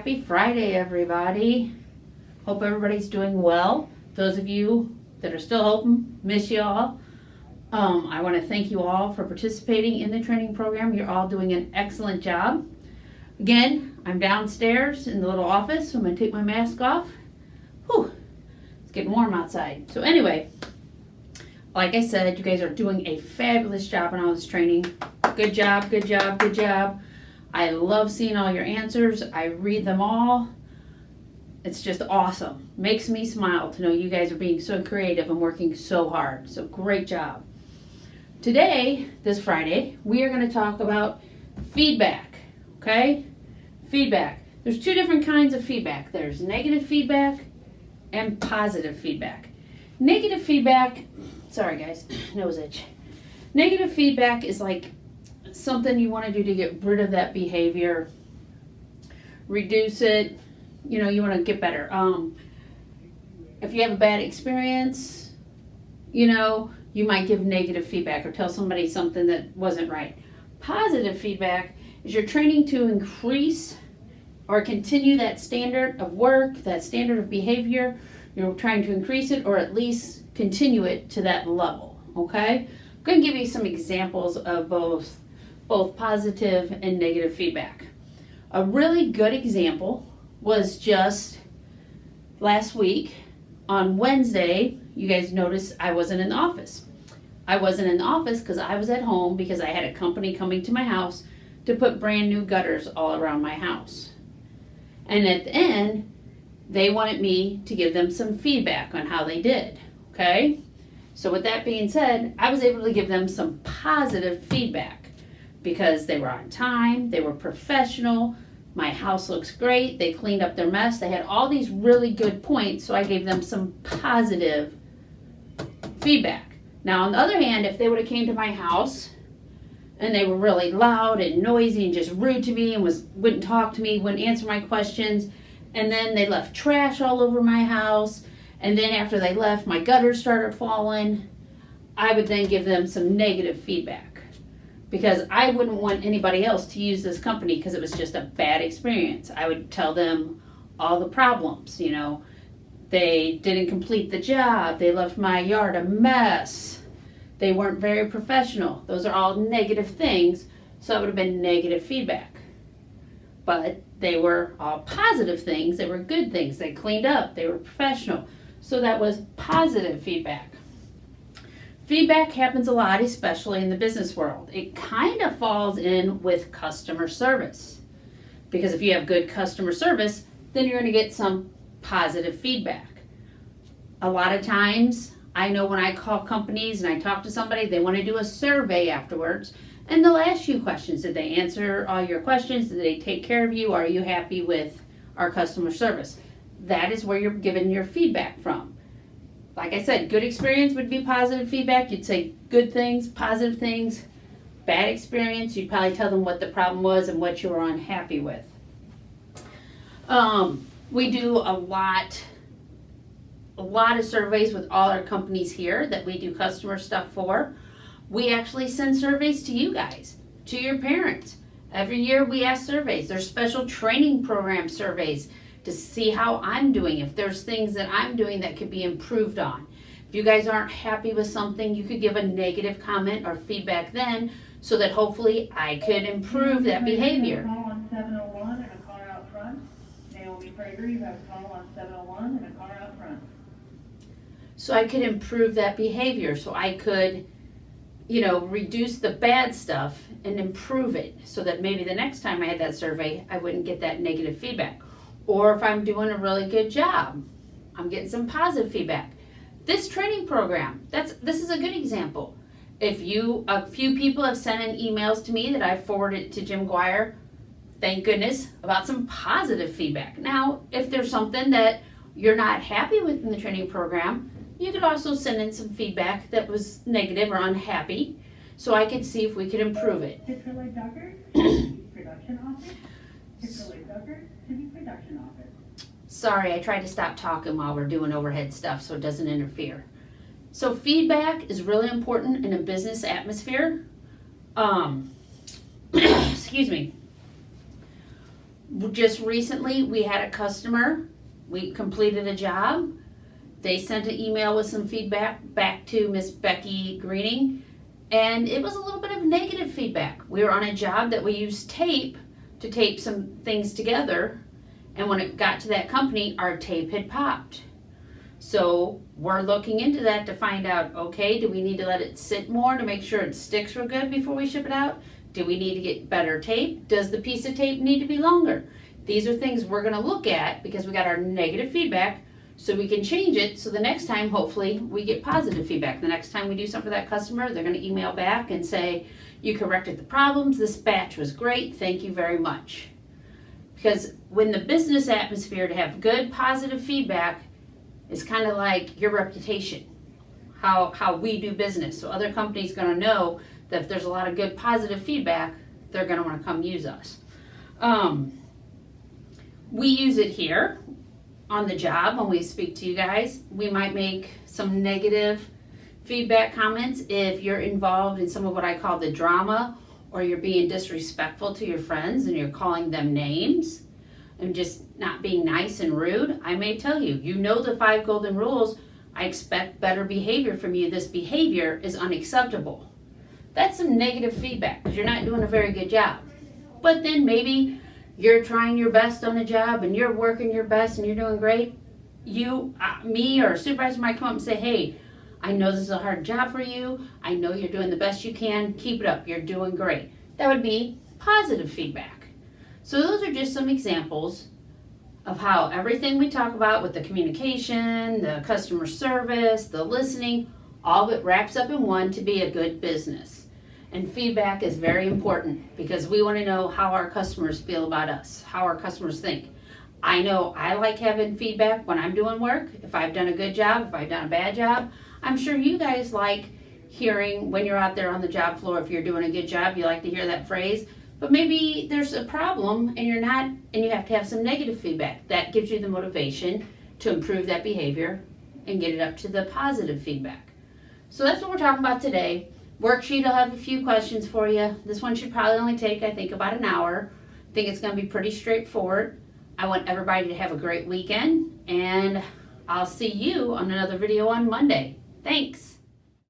Happy Friday, everybody. Hope everybody's doing well. Those of you that are still open, miss you all. I want to thank you all for participating in the training program. You're all doing an excellent job. Again, I'm downstairs in the little office, so I'm going to take my mask off. Whew, it's getting warm outside. So anyway, like I said, you guys are doing a fabulous job on all this training. Good job, good job, good job. I love seeing all your answers. I read them all. It's just awesome. Makes me smile to know you guys are being so creative and working so hard. So great job. Today, this Friday, we are going to talk about feedback. Okay? Feedback. There's two different kinds of feedback. There's negative feedback and positive feedback. Negative feedback, sorry guys, nose itch. Negative feedback is like something you want to do to get rid of that behavior, reduce it, you want to get better. If you have a bad experience, you might give negative feedback or tell somebody something that wasn't right. Positive feedback is you're training to increase or continue that standard of work, that standard of behavior. You're trying to increase it or at least continue it to that level, okay? I'm going to give you some examples of both positive and negative feedback. A really good example was just last week on Wednesday. You guys noticed I wasn't in the office. I wasn't in the office because I was at home because I had a company coming to my house to put brand new gutters all around my house. And at the end, they wanted me to give them some feedback on how they did, okay? So with that being said, I was able to give them some positive feedback because they were on time, they were professional, my house looks great, they cleaned up their mess, they had all these really good points, so I gave them some positive feedback. Now on the other hand, if they would have came to my house and they were really loud and noisy and just rude to me and wouldn't talk to me, wouldn't answer my questions, and then they left trash all over my house, and then after they left, my gutters started falling, I would then give them some negative feedback. Because I wouldn't want anybody else to use this company because it was just a bad experience. I would tell them all the problems, They didn't complete the job. They left my yard a mess. They weren't very professional. Those are all negative things, so it would have been negative feedback. But they were all positive things. They were good things. They cleaned up. They were professional. So that was positive feedback. Feedback happens a lot, especially in the business world. It kind of falls in with customer service. Because if you have good customer service, then you're going to get some positive feedback. A lot of times, I know when I call companies and I talk to somebody, they want to do a survey afterwards. And they'll ask you questions. Did they answer all your questions? Did they take care of you? Are you happy with our customer service? That is where you're given your feedback from. Like I said, good experience would be positive feedback. You'd say good things, positive things. Bad experience, you'd probably tell them what the problem was and what you were unhappy with. We do a lot of surveys with all our companies here that we do customer stuff for. We actually send surveys to you guys, to your parents. Every year we ask surveys. There's special training program surveys to see how I'm doing, if there's things that I'm doing that could be improved on. If you guys aren't happy with something, you could give a negative comment or feedback then, so that hopefully I could improve that behavior. You have a call on 701 and a car out front. Naomi Prager, you have a call on 701 and a car out front. So I could improve that behavior, so I could, reduce the bad stuff and improve it, so that maybe the next time I had that survey, I wouldn't get that negative feedback. Or if I'm doing a really good job, I'm getting some positive feedback. This training program, this is a good example. A few people have sent in emails to me that I forwarded to Jim Guire, thank goodness, about some positive feedback. Now, if there's something that you're not happy with in the training program, you could also send in some feedback that was negative or unhappy, so I could see if we could improve it. Chick-fil-A Ducker, production office. Chick-fil-A Ducker, city production office. Sorry, I tried to stop talking while we're doing overhead stuff so it doesn't interfere. So feedback is really important in a business atmosphere. Excuse me. Just recently, we had a customer, we completed a job. They sent an email with some feedback back to Miss Becky Greening, and it was a little bit of negative feedback. We were on a job that we used tape to tape some things together, and when it got to that company, our tape had popped. So we're looking into that to find out, okay, do we need to let it sit more to make sure it sticks real good before we ship it out? Do we need to get better tape? Does the piece of tape need to be longer? These are things we're gonna look at because we got our negative feedback, so we can change it, so the next time, hopefully, we get positive feedback. The next time we do something for that customer, they're gonna email back and say, you corrected the problems, this batch was great, thank you very much. Because when the business atmosphere, to have good, positive feedback is kind of like your reputation, how we do business. So other companies gonna know that if there's a lot of good, positive feedback, they're gonna wanna come use us. We use it here on the job when we speak to you guys. We might make some negative feedback comments if you're involved in some of what I call the drama, or you're being disrespectful to your friends and you're calling them names and just not being nice and rude. I may tell you, you know the 5 golden rules. I expect better behavior from you. This behavior is unacceptable. That's some negative feedback because you're not doing a very good job. But then maybe you're trying your best on the job and you're working your best and you're doing great. Me or a supervisor might come up and say, hey, I know this is a hard job for you. I know you're doing the best you can. Keep it up. You're doing great. That would be positive feedback. So those are just some examples of how everything we talk about with the communication, the customer service, the listening, all of it wraps up in one to be a good business. And feedback is very important because we want to know how our customers feel about us, how our customers think. I know I like having feedback when I'm doing work. If I've done a good job, if I've done a bad job, I'm sure you guys like hearing when you're out there on the job floor, if you're doing a good job, you like to hear that phrase. But maybe there's a problem and you're not, and you have to have some negative feedback. That gives you the motivation to improve that behavior and get it up to the positive feedback. So that's what we're talking about today. Worksheet, I'll have a few questions for you. This one should probably only take, I think, about an hour. I think it's going to be pretty straightforward. I want everybody to have a great weekend, and I'll see you on another video on Monday. Thanks.